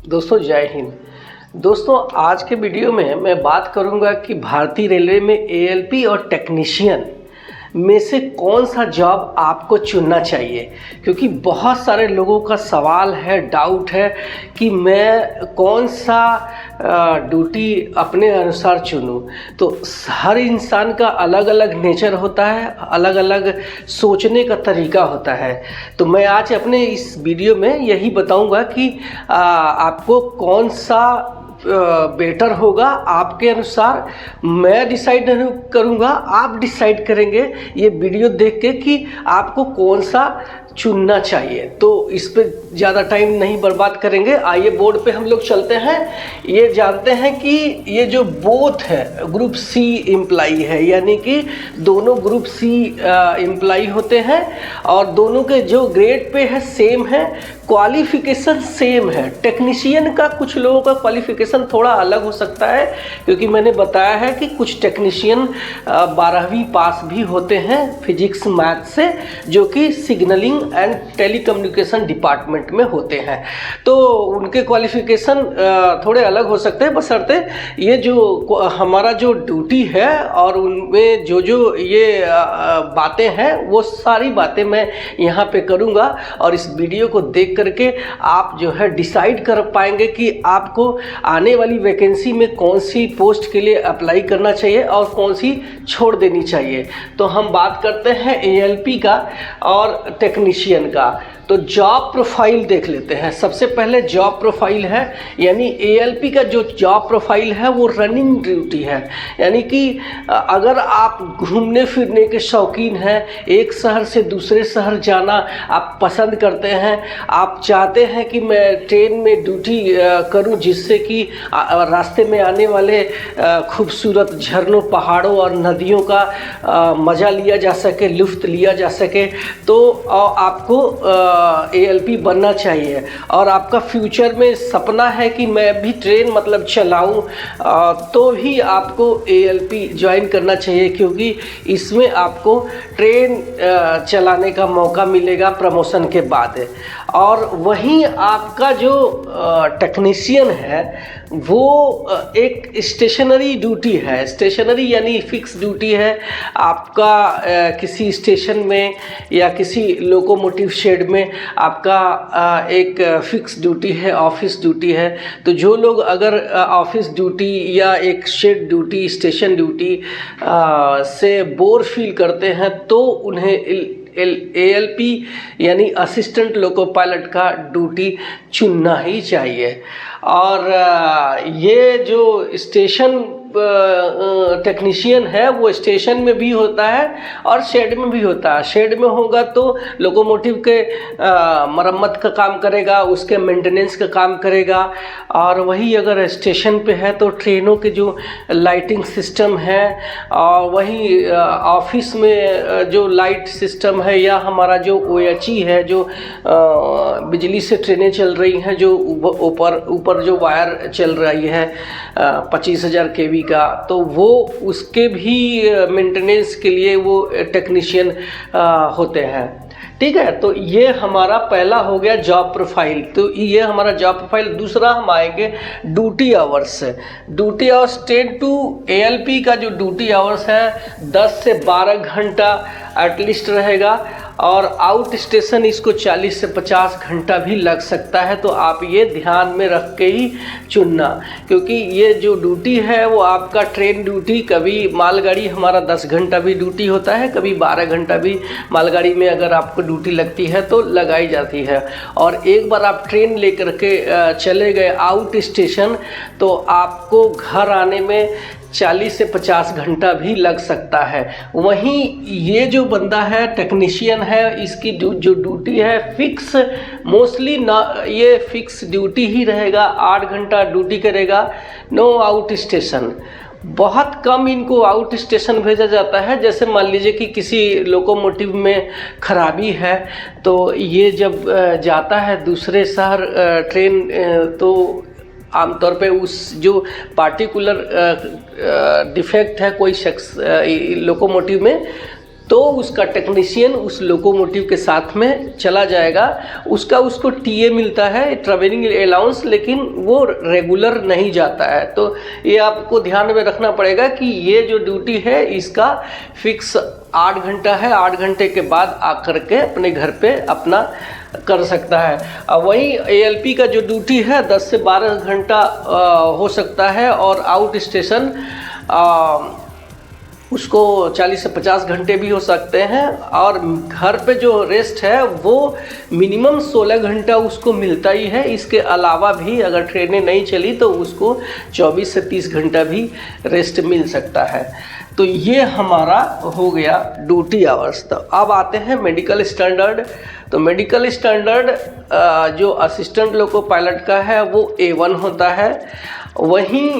दोस्तों जय हिंद। दोस्तों आज के वीडियो में मैं बात करूंगा कि भारतीय रेलवे में एएलपी और टेक्नीशियन में से कौन सा जॉब आपको चुनना चाहिए, क्योंकि बहुत सारे लोगों का सवाल है, डाउट है कि मैं कौन सा ड्यूटी अपने अनुसार चुनूं। तो हर इंसान का अलग अलग नेचर होता है, अलग अलग सोचने का तरीका होता है। तो मैं आज अपने इस वीडियो में यही बताऊंगा कि आपको कौन सा बेटर होगा आपके अनुसार। मैं डिसाइड नहीं करूँगा, आप डिसाइड करेंगे ये वीडियो देख के कि आपको कौन सा चुनना चाहिए। तो इस पे ज़्यादा टाइम नहीं बर्बाद करेंगे, आइए बोर्ड पे हम लोग चलते हैं। ये जानते हैं कि ये जो बोथ है ग्रुप सी एम्प्लाई है, यानी कि दोनों ग्रुप सी एम्प्लाई होते हैं और दोनों के जो ग्रेड पे है सेम है, क्वालिफिकेशन सेम है। टेक्नीशियन का कुछ लोगों का क्वालिफिकेशन थोड़ा अलग हो सकता है, क्योंकि मैंने बताया है कि कुछ टेक्नीशियन 12वीं पास भी होते हैं फिजिक्स मैथ से, जो कि सिग्नलिंग एंड टेलीकम्युनिकेशन डिपार्टमेंट में होते हैं। तो उनके क्वालिफिकेशन थोड़े अलग हो सकते हैं, बशर्ते ये जो हमारा जो ड्यूटी है और उनमें जो जो ये बातें हैं वो सारी बातें मैं यहाँ पे करूँगा और इस वीडियो को देख करके आप जो है डिसाइड कर पाएंगे कि आपको आने वाली वैकेंसी में कौन सी पोस्ट के लिए अप्लाई करना चाहिए और कौन सी छोड़ देनी चाहिए। तो हम बात करते हैं एएलपी का और टेक्नीशियन का। तो जॉब प्रोफाइल देख लेते हैं। सबसे पहले जॉब प्रोफाइल है, यानी एएलपी का जो जॉब प्रोफाइल है वो रनिंग ड्यूटी है, यानी कि अगर आप घूमने फिरने के शौकीन हैं, एक शहर से दूसरे शहर जाना आप पसंद करते हैं, आप चाहते हैं कि मैं ट्रेन में ड्यूटी करूं जिससे कि रास्ते में आने वाले खूबसूरत झरनों, पहाड़ों और नदियों का मज़ा लिया जा सके, लुफ्त लिया जा सके, तो आपको एएलपी बनना चाहिए। और आपका फ्यूचर में सपना है कि मैं भी ट्रेन मतलब चलाऊं, तो भी आपको एएलपी ज्वाइन करना चाहिए, क्योंकि इसमें आपको ट्रेन चलाने का मौका मिलेगा प्रमोशन के बाद। और वहीं आपका जो टेक्नीशियन है वो एक स्टेशनरी ड्यूटी है। स्टेशनरी यानी फिक्स ड्यूटी है आपका, किसी स्टेशन में या किसी लोकोमोटिव शेड में आपका एक फिक्स ड्यूटी है, ऑफिस ड्यूटी है। तो जो लोग अगर ऑफिस ड्यूटी या एक शेड ड्यूटी, स्टेशन ड्यूटी से बोर फील करते हैं तो उन्हें एएलपी यानी असिस्टेंट लोको पायलट का ड्यूटी चुनना ही चाहिए। और ये जो स्टेशन टेक्नीशियन है वो स्टेशन में भी होता है और शेड में भी होता है। शेड में होगा तो लोकोमोटिव के मरम्मत का काम करेगा, उसके मेंटेनेंस का काम करेगा। और वही अगर स्टेशन पे है तो ट्रेनों के जो लाइटिंग सिस्टम है, और वही ऑफिस में जो लाइट सिस्टम है, या हमारा जो ओएचई है, जो बिजली से ट्रेनें चल रही हैं, जो ऊपर जो वायर चल रही है 25,000 kV का, तो वो उसके भी मेंटेनेंस के लिए वो टेक्नीशियन होते हैं। ठीक है, तो ये हमारा पहला हो गया जॉब प्रोफाइल। तो ये हमारा जॉब प्रोफाइल। दूसरा हम आएंगे duty hours. Duty hours 10 to ALP का जो ड्यूटी आवर्स है 10 से 12 घंटा एटलीस्ट रहेगा, और आउट स्टेशन इसको 40 से 50 घंटा भी लग सकता है। तो आप ये ध्यान में रख के ही चुनना, क्योंकि ये जो ड्यूटी है वो आपका ट्रेन ड्यूटी, कभी मालगाड़ी हमारा 10 घंटा भी ड्यूटी होता है, कभी 12 घंटा भी मालगाड़ी में अगर आपको ड्यूटी लगती है तो लगाई जाती है। और एक बार आप ट्रेन लेकर के चले गए आउट स्टेशन तो आपको घर आने में 40 से 50 घंटा भी लग सकता है। वहीं ये जो बंदा है टेक्नीशियन है, इसकी जो ड्यूटी है फिक्स, मोस्टली ना ये फिक्स ड्यूटी ही रहेगा, 8 घंटा ड्यूटी करेगा, नो आउट स्टेशन। बहुत कम इनको आउट स्टेशन भेजा जाता है। जैसे मान लीजिए कि किसी लोकोमोटिव में खराबी है तो ये जब जाता है दूसरे शहर ट्रेन, तो आमतौर पे उस जो पार्टिकुलर डिफेक्ट है कोई शख्स लोकोमोटिव में, तो उसका टेक्नीशियन उस लोकोमोटिव के साथ में चला जाएगा। उसको टीए मिलता है, ट्रैवलिंग अलाउंस, लेकिन वो रेगुलर नहीं जाता है। तो ये आपको ध्यान में रखना पड़ेगा कि ये जो ड्यूटी है इसका फिक्स 8 घंटा है। 8 घंटे के बाद आकर के अपने घर पे अपना कर सकता है। वहीं एएलपी का जो ड्यूटी है 10 से 12 घंटा हो सकता है, और आउट स्टेशन उसको 40 से 50 घंटे भी हो सकते हैं। और घर पे जो रेस्ट है वो मिनिमम 16 घंटा उसको मिलता ही है। इसके अलावा भी अगर ट्रेनें नहीं चली तो उसको 24 से 30 घंटा भी रेस्ट मिल सकता है। तो ये हमारा हो गया ड्यूटी आवर्स। तो अब आते हैं मेडिकल स्टैंडर्ड। तो मेडिकल स्टैंडर्ड जो असिस्टेंट लोको पायलट का है वो A1 होता है। वहीं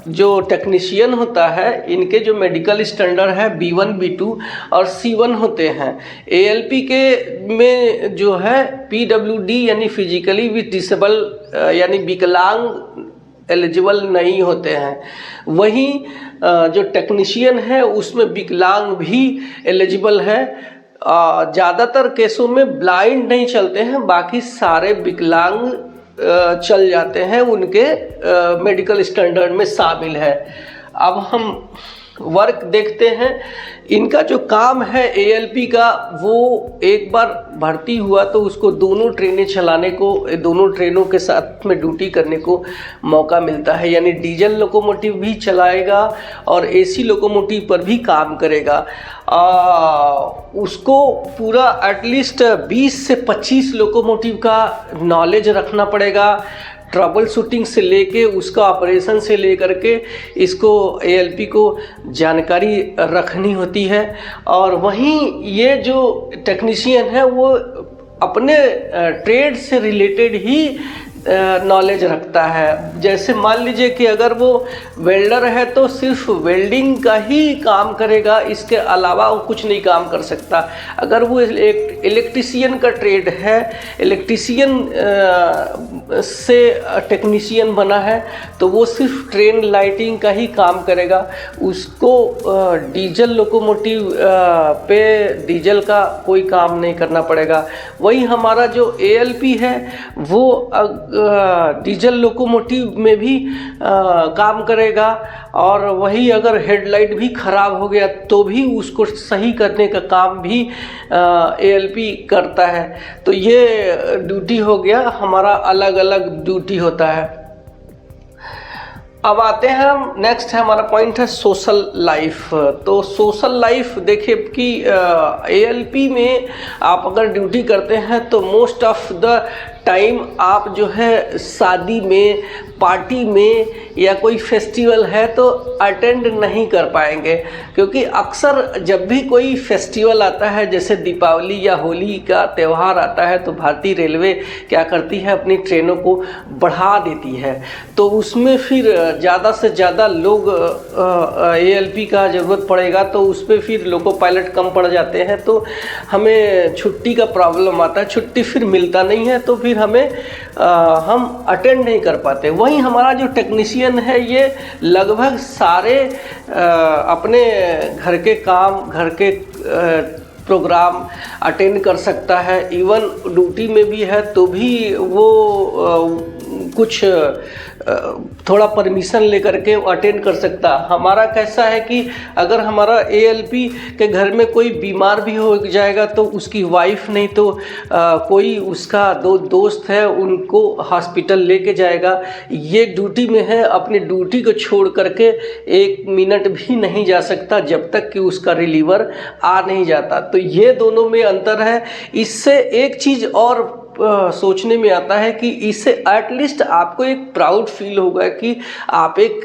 जो टेक्नीशियन होता है इनके जो मेडिकल स्टैंडर्ड है B1, B2 और C1 होते हैं। ALP के में जो है PWD यानी फिजिकली डिसेबल यानी विकलांग एलिजिबल नहीं होते हैं। वहीं जो टेक्नीशियन है उसमें विकलांग भी एलिजिबल है। ज़्यादातर केसों में ब्लाइंड नहीं चलते हैं, बाकी सारे विकलांग चल जाते हैं, उनके मेडिकल स्टैंडर्ड में शामिल है। अब हम वर्क देखते हैं। इनका जो काम है ALP का, वो एक बार भर्ती हुआ तो उसको दोनों ट्रेनें चलाने को, दोनों ट्रेनों के साथ में ड्यूटी करने को मौका मिलता है। यानी डीजल लोकोमोटिव भी चलाएगा और AC लोकोमोटिव पर भी काम करेगा। उसको पूरा एटलीस्ट 20 से 25 लोकोमोटिव का नॉलेज रखना पड़ेगा। ट्रबल शूटिंग से लेके उसका ऑपरेशन से लेकर के इसको ALP को जानकारी रखनी होती है। और वहीं ये जो टेक्नीशियन है वो अपने ट्रेड से रिलेटेड ही नॉलेज रखता है। जैसे मान लीजिए कि अगर वो वेल्डर है तो सिर्फ वेल्डिंग का ही काम करेगा, इसके अलावा वो कुछ नहीं काम कर सकता। अगर वो इलेक्ट्रीशियन का ट्रेड है, इलेक्ट्रीशियन से टेक्नीशियन बना है, तो वो सिर्फ ट्रेन लाइटिंग का ही काम करेगा। उसको डीजल लोकोमोटिव पे डीजल का कोई काम नहीं करना पड़ेगा। वही हमारा जो ALP है वो डीजल लोकोमोटिव में भी काम करेगा। और वही अगर हेडलाइट भी ख़राब हो गया तो भी उसको सही करने का काम भी ALP करता है। तो ये ड्यूटी हो गया, हमारा अलग अलग ड्यूटी होता है। अब आते हैं हम, नेक्स्ट है हमारा पॉइंट है सोशल लाइफ। तो सोशल लाइफ देखिए कि ALP में आप अगर ड्यूटी करते हैं तो मोस्ट ऑफ द टाइम आप जो है शादी में, पार्टी में या कोई फेस्टिवल है तो अटेंड नहीं कर पाएंगे, क्योंकि अक्सर जब भी कोई फेस्टिवल आता है जैसे दीपावली या होली का त्यौहार आता है तो भारतीय रेलवे क्या करती है, अपनी ट्रेनों को बढ़ा देती है। तो उसमें फिर ज़्यादा से ज़्यादा लोग ALP का ज़रूरत पड़ेगा, तो उस पर फिर लोको पायलट कम पड़ जाते हैं, तो हमें छुट्टी का प्रॉब्लम आता है, छुट्टी फिर मिलता नहीं है, तो फिर हमें हम अटेंड नहीं कर पाते। वहीं हमारा जो टेक्नीशियन है ये लगभग सारे अपने घर के काम, घर के प्रोग्राम अटेंड कर सकता है। इवन ड्यूटी में भी है तो भी वो कुछ थोड़ा परमिशन लेकर के अटेंड कर सकता। हमारा कैसा है कि अगर हमारा ALP के घर में कोई बीमार भी हो जाएगा तो उसकी वाइफ नहीं तो कोई उसका दोस्त है उनको हॉस्पिटल लेके जाएगा। ये ड्यूटी में है, अपनी ड्यूटी को छोड़ करके 1 मिनट भी नहीं जा सकता जब तक कि उसका रिलीवर आ नहीं जाता। तो ये दोनों में अंतर है। इससे एक चीज़ और सोचने में आता है कि इससे एटलीस्ट आपको एक प्राउड फील होगा कि आप एक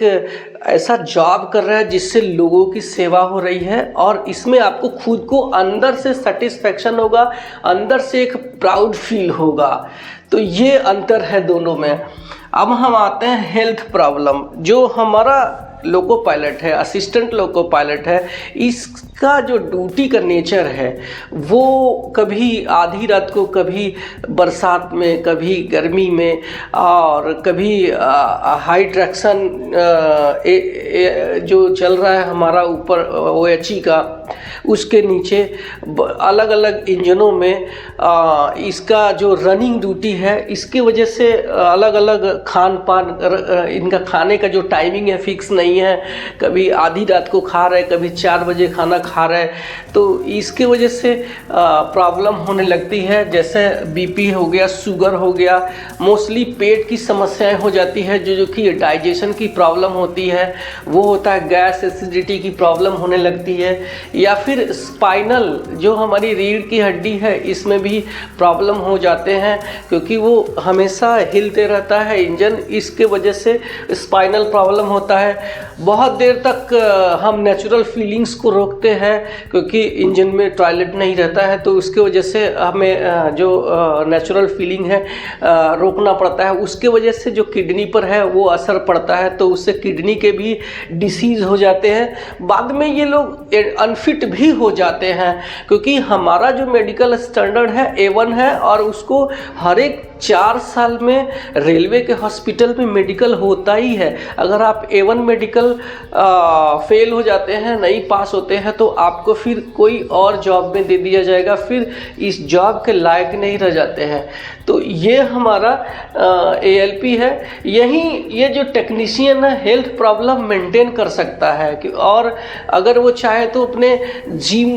ऐसा जॉब कर रहे हैं जिससे लोगों की सेवा हो रही है, और इसमें आपको खुद को अंदर से सेटिस्फेक्शन होगा, अंदर से एक प्राउड फील होगा। तो ये अंतर है दोनों में। अब हम आते हैं हेल्थ प्रॉब्लम। जो हमारा लोको पायलट है, असिस्टेंट लोको पायलट है, इसका जो ड्यूटी का नेचर है वो कभी आधी रात को, कभी बरसात में, कभी गर्मी में, और कभी हाई ट्रैक्शन जो चल रहा है हमारा ऊपर OHE का, उसके नीचे अलग अलग इंजनों में इसका जो रनिंग ड्यूटी है, इसकी वजह से अलग अलग खान पान, इनका खाने का जो टाइमिंग है फिक्स नहीं है, कभी आधी रात को खा रहे, कभी 4 बजे खाना खा रहे, तो इसके वजह से प्रॉब्लम होने लगती है, जैसे BP हो गया, शुगर हो गया, मोस्टली पेट की समस्याएं हो जाती है, जो कि डाइजेशन की प्रॉब्लम होती है, वो होता है गैस, एसिडिटी की प्रॉब्लम होने लगती है, या फिर स्पाइनल जो हमारी रीढ़ की हड्डी है इसमें भी प्रॉब्लम हो जाते हैं, क्योंकि वो हमेशा हिलते रहता है इंजन, इसके वजह से स्पाइनल प्रॉब्लम होता है। बहुत देर तक हम नेचुरल फीलिंग्स को रोकते हैं, क्योंकि इंजन में टॉयलेट नहीं रहता है, तो उसके वजह से हमें जो नेचुरल फीलिंग है रोकना पड़ता है। उसके वजह से जो किडनी पर है वो असर पड़ता है, तो उससे किडनी के भी डिसीज़ हो जाते हैं। बाद में ये लोग अनफिट भी हो जाते हैं, क्योंकि हमारा जो मेडिकल स्टैंडर्ड है A1 है, और उसको हर एक 4 साल में रेलवे के हॉस्पिटल में मेडिकल होता ही है। अगर आप A1 मेडिकल फेल हो जाते हैं, नहीं पास होते हैं, तो आपको फिर कोई और जॉब में दे दिया जाएगा, फिर इस जॉब के लायक नहीं रह जाते हैं। तो ये हमारा ALP है। यहीं ये जो टेक्नीशियन है हेल्थ प्रॉब्लम मेंटेन कर सकता है कि, और अगर वो चाहे तो अपने जिम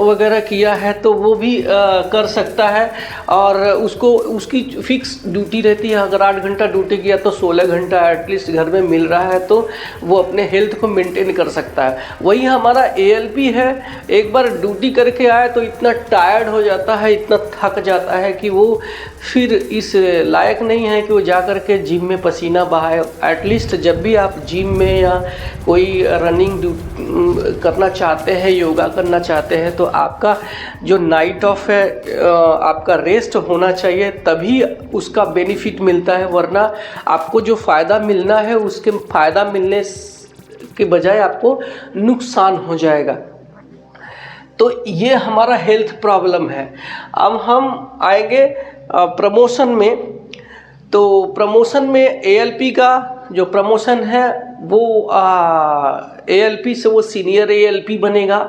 वगैरह किया है तो वो भी कर सकता है, और उसको उसकी फिक्स ड्यूटी रहती है। अगर 8 घंटा ड्यूटी किया तो 16 घंटा एटलीस्ट घर में मिल रहा है, तो वो अपने हेल्थ को मेंटेन कर सकता है। वही हमारा ALP है, एक बार ड्यूटी करके आए तो इतना टायर्ड हो जाता है, इतना थक जाता है कि वो फिर इस लायक नहीं है कि वो जा कर के जिम में पसीना बहाए। एटलीस्ट जब भी आप जिम में या कोई रनिंग करना चाहते हैं, योगा करना चाहते हैं, तो आपका जो नाइट ऑफ है, आपका रेस्ट होना चाहिए, तभी उसका बेनिफिट मिलता है। वरना आपको जो फ़ायदा मिलना है उसके फ़ायदा मिलने के बजाय आपको नुकसान हो जाएगा। तो ये हमारा हेल्थ प्रॉब्लम है। अब हम आएंगे प्रमोशन में। तो प्रमोशन में ALP का जो प्रमोशन है वो ALP से वो सीनियर ALP बनेगा,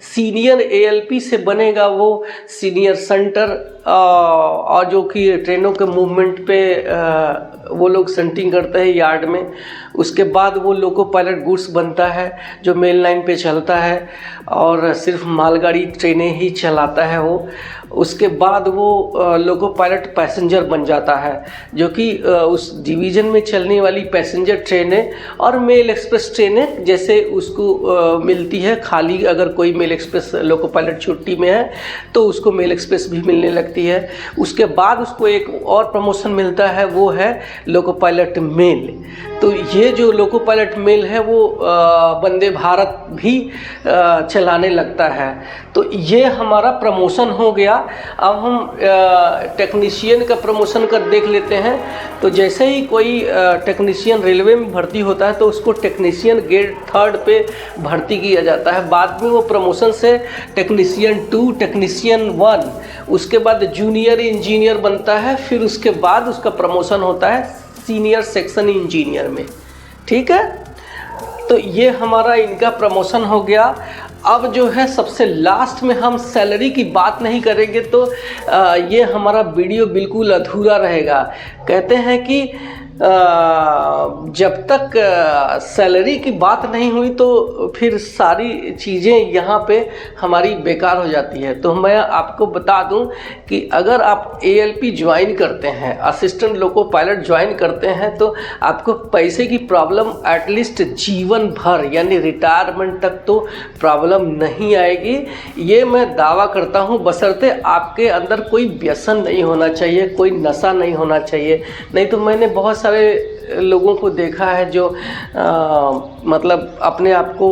सीनियर ALP से बनेगा वो सीनियर सेंटर, और जो कि ट्रेनों के मूवमेंट पे वो लोग सेंटिंग करते हैं यार्ड में। उसके बाद वो लोको पायलट गुड्स बनता है जो मेल लाइन पे चलता है, और सिर्फ मालगाड़ी ट्रेनें ही चलाता है वो। उसके बाद वो लोको पायलट पैसेंजर बन जाता है, जो कि उस डिवीज़न में चलने वाली पैसेंजर ट्रेनें और मेल एक्सप्रेस ट्रेनें जैसे उसको मिलती है। खाली अगर कोई मेल एक्सप्रेस लोको पायलट छुट्टी में है तो उसको मेल एक्सप्रेस भी मिलने लगती है। उसके बाद उसको एक और प्रमोशन मिलता है, वो है लोको पायलट मेल। तो ये जो लोको पायलट मेल है वो वंदे भारत भी चलाने लगता है। तो ये हमारा प्रमोशन हो गया। अब हम टेक्नीशियन का प्रमोशन कर देख लेते हैं। तो जैसे ही कोई टेक्नीशियन रेलवे में भर्ती होता है तो उसको टेक्नीशियन ग्रेड 3 पे भर्ती किया जाता है। बाद में वो प्रमोशन से टेक्नीशियन 2, टेक्नीशियन 1, उसके बाद जूनियर इंजीनियर बनता है। फिर उसके बाद उसका प्रमोशन होता है सीनियर सेक्शन इंजीनियर में। ठीक है, तो ये हमारा इनका प्रमोशन हो गया। अब जो है सबसे लास्ट में हम सैलरी की बात नहीं करेंगे तो ये हमारा वीडियो बिल्कुल अधूरा रहेगा। कहते हैं कि जब तक सैलरी की बात नहीं हुई तो फिर सारी चीज़ें यहाँ पे हमारी बेकार हो जाती है। तो मैं आपको बता दूं कि अगर आप ALP ज्वाइन करते हैं, असिस्टेंट लोको पायलट ज्वाइन करते हैं, तो आपको पैसे की प्रॉब्लम एटलीस्ट जीवन भर यानी रिटायरमेंट तक तो प्रॉब्लम नहीं आएगी। ये मैं दावा करता हूँ, बशर्ते आपके अंदर कोई व्यसन नहीं होना चाहिए, कोई नशा नहीं होना चाहिए। नहीं तो मैंने बहुत सारे लोगों को देखा है जो मतलब अपने आप को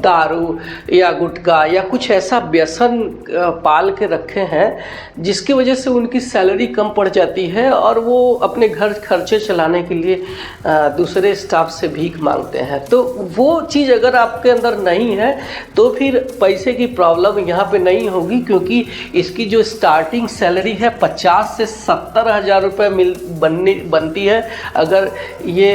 दारू या गुटखा या कुछ ऐसा व्यसन पाल के रखे हैं जिसकी वजह से उनकी सैलरी कम पड़ जाती है और वो अपने घर खर्चे चलाने के लिए दूसरे स्टाफ से भीख मांगते हैं। तो वो चीज़ अगर आपके अंदर नहीं है तो फिर पैसे की प्रॉब्लम यहाँ पे नहीं होगी, क्योंकि इसकी जो स्टार्टिंग सैलरी है 50 से 70 हज़ार रुपये बनती है। अगर ये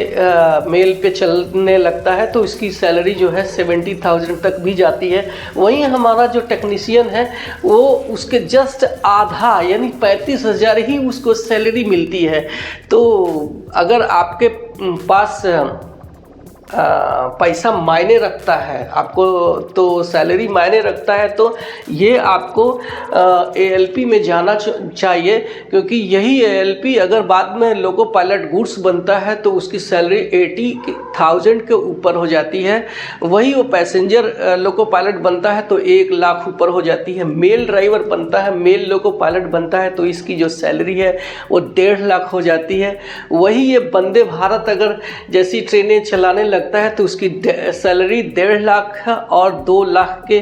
मेल पे चलने लगता है तो इसकी सैलरी जो है 70,000 तक भी जाती है। वहीं हमारा जो टेक्नीशियन है वो उसके जस्ट आधा यानी 35,000 ही उसको सैलरी मिलती है। तो अगर आपके पास पैसा मायने रखता है, आपको तो सैलरी मायने रखता है, तो ये आपको ALP में जाना चाहिए, क्योंकि यही ALP अगर बाद में लोको पायलट गुड्स बनता है तो उसकी सैलरी 80,000 के ऊपर हो जाती है। वही वो पैसेंजर लोको पायलट बनता है तो 1 लाख ऊपर हो जाती है। मेल ड्राइवर बनता है, मेल लोको पायलट बनता है तो इसकी जो सैलरी है वो 1.5 लाख हो जाती है। वही ये वंदे भारत अगर जैसी ट्रेनें चलाने लगता है तो उसकी सैलरी 1.5 लाख और 2 लाख के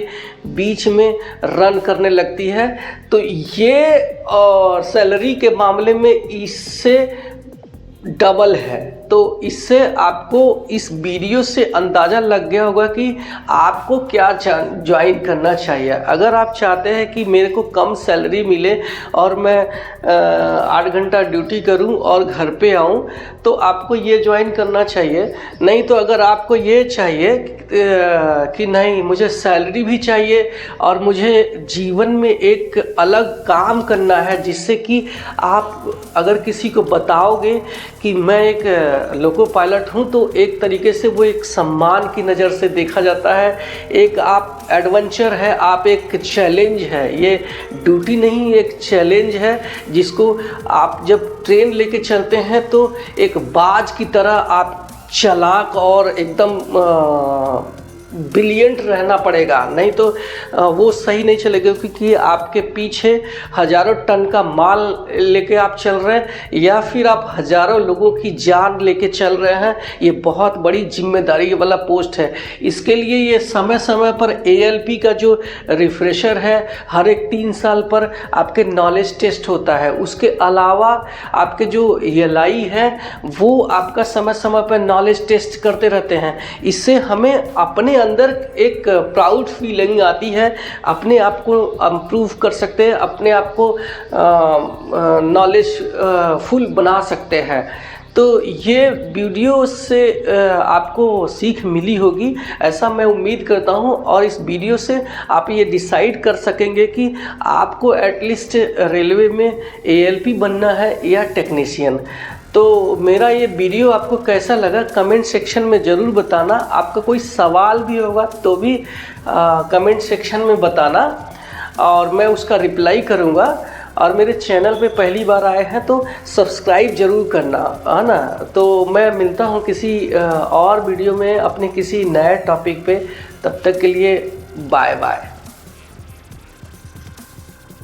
बीच में रन करने लगती है। तो ये और सैलरी के मामले में इससे डबल है। तो इससे आपको इस वीडियो से अंदाज़ा लग गया होगा कि आपको क्या ज्वाइन करना चाहिए। अगर आप चाहते हैं कि मेरे को कम सैलरी मिले और मैं 8 घंटा ड्यूटी करूं और घर पे आऊं, तो आपको ये ज्वाइन करना चाहिए। नहीं तो अगर आपको ये चाहिए कि नहीं मुझे सैलरी भी चाहिए और मुझे जीवन में एक अलग काम करना है, जिससे कि आप अगर किसी को बताओगे कि मैं एक लोको पायलट हूं तो एक तरीके से वो एक सम्मान की नज़र से देखा जाता है। एक आप एडवेंचर है, आप एक चैलेंज है, ये ड्यूटी नहीं एक चैलेंज है जिसको आप जब ट्रेन लेके चलते हैं तो एक बाज की तरह आप चालाक और एकदम ब्रिलियंट रहना पड़ेगा, नहीं तो वो सही नहीं चलेगा, क्योंकि आपके पीछे हज़ारों टन का माल लेके आप चल रहे हैं या फिर आप हज़ारों लोगों की जान लेके चल रहे हैं। ये बहुत बड़ी जिम्मेदारी वाला पोस्ट है। इसके लिए ये समय समय पर ALP का जो रिफ्रेशर है हर एक 3 साल पर आपके नॉलेज टेस्ट होता है। उसके अलावा आपके जो LI है वो आपका समय समय पर नॉलेज टेस्ट करते रहते हैं। इससे हमें अपने अंदर एक प्राउड फीलिंग आती है, अपने आप को इम्प्रूव कर सकते हैं, अपने आप को नॉलेज फुल बना सकते हैं। तो ये वीडियो से आपको सीख मिली होगी, ऐसा मैं उम्मीद करता हूँ। और इस वीडियो से आप ये डिसाइड कर सकेंगे कि आपको एटलीस्ट रेलवे में ALP बनना है या टेक्नीशियन। तो मेरा ये वीडियो आपको कैसा लगा कमेंट सेक्शन में ज़रूर बताना। आपका कोई सवाल भी होगा तो भी कमेंट सेक्शन में बताना और मैं उसका रिप्लाई करूँगा। और मेरे चैनल पे पहली बार आए हैं तो सब्सक्राइब ज़रूर करना, है ना। तो मैं मिलता हूँ किसी और वीडियो में अपने किसी नए टॉपिक पे। तब तक के लिए बाय बाय।